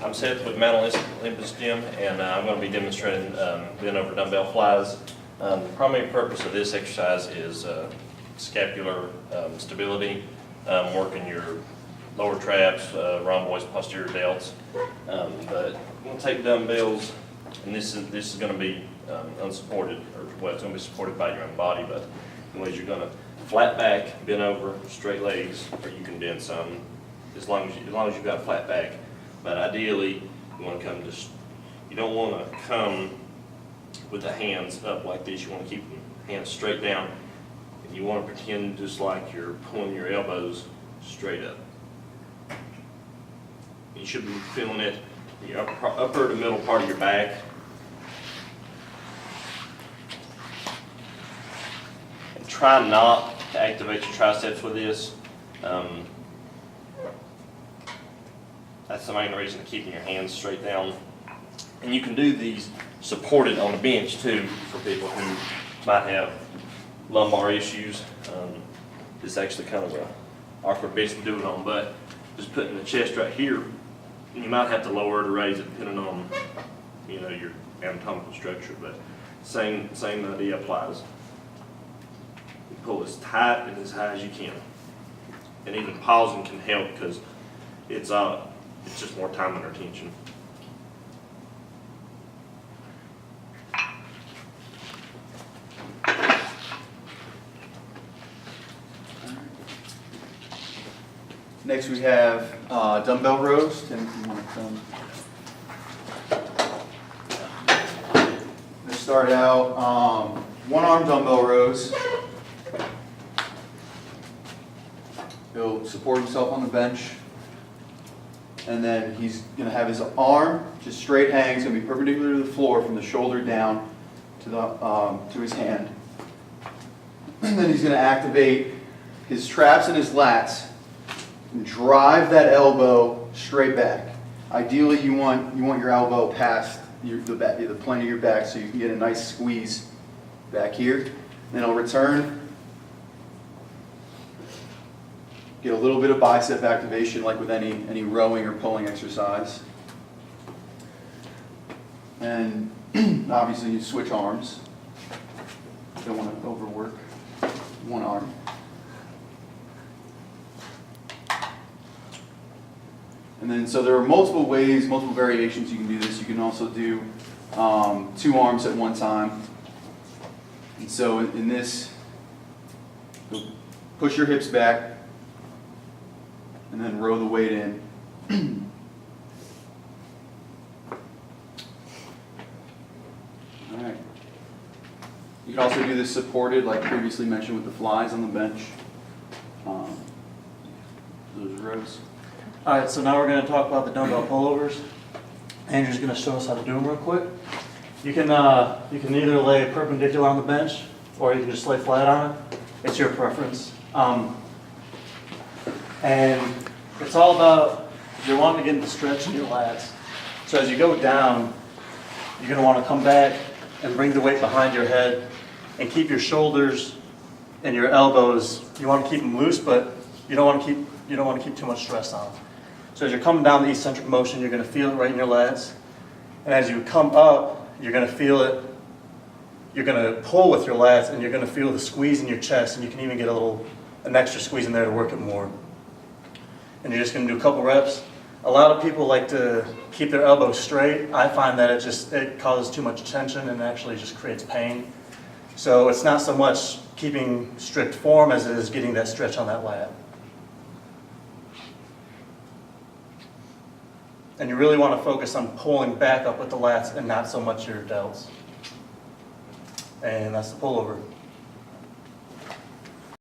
I'm Seth with Mount Olympus Gym, and I'm going to be demonstrating bent over dumbbell flies. The primary purpose of this exercise is scapular stability, working your lower traps, rhomboids, posterior delts. But I'm going to take dumbbells, and this is going to be unsupported, or well, it's going to be supported by your own body. But anyways, you're going to flat back, bend over, straight legs, or you can bend some, as long as you've got a flat back. But ideally, you want to come just, you don't want to come with the hands up like this. You want to keep the hands straight down. And you want to pretend just like you're pulling your elbows straight up. You should be feeling it, the upper to middle part of your back. And try not to activate your triceps with this. That's the main reason to keeping your hands straight down. And you can do these supported on a bench too for people who might have lumbar issues. It's actually kind of an awkward bench to do it on, but just putting the chest right here, and you might have to lower it or raise it depending on your anatomical structure, but same idea applies. You pull as tight and as high as you can. And even pausing can help because it's just more time under tension. Next we have dumbbell rows. Tim, if you want to come. Let's start out one arm dumbbell rows. He'll support himself on the bench. And then he's going to have his arm just straight hang. It's going to be perpendicular to the floor from the shoulder down to his hand. And then he's going to activate his traps and his lats and drive that elbow straight back. Ideally, you want your elbow past the plane of your back so you can get a nice squeeze back here. Then he'll return. Get a little bit of bicep activation like with any rowing or pulling exercise. And obviously you switch arms. Don't want to overwork one arm. And then so there are multiple ways, multiple variations you can do this. You can also do two arms at one time. And so in this, you'll push your hips back, and then row the weight in. All right. You can also do this supported, like previously mentioned with the flies on the bench. Those rows. All right, so now we're going to talk about the dumbbell pullovers. Andrew's going to show us how to do them real quick. You can either lay perpendicular on the bench, or you can just lay flat on it. It's your preference. And it's all about, you're wanting to get into stretch in your lats. So as you go down, you're going to want to come back and bring the weight behind your head and keep your shoulders and your elbows. You want to keep them loose, but you don't want to keep too much stress on them. So as you're coming down the eccentric motion, you're going to feel it right in your lats. And as you come up, you're going to feel it. You're going to pull with your lats, and you're going to feel the squeeze in your chest, and you can even get an extra squeeze in there to work it more. And you're just going to do a couple reps. A lot of people like to keep their elbows straight. I find that it causes too much tension and actually just creates pain. So it's not so much keeping strict form as it is getting that stretch on that lat. And you really want to focus on pulling back up with the lats and not so much your delts. And that's the pullover.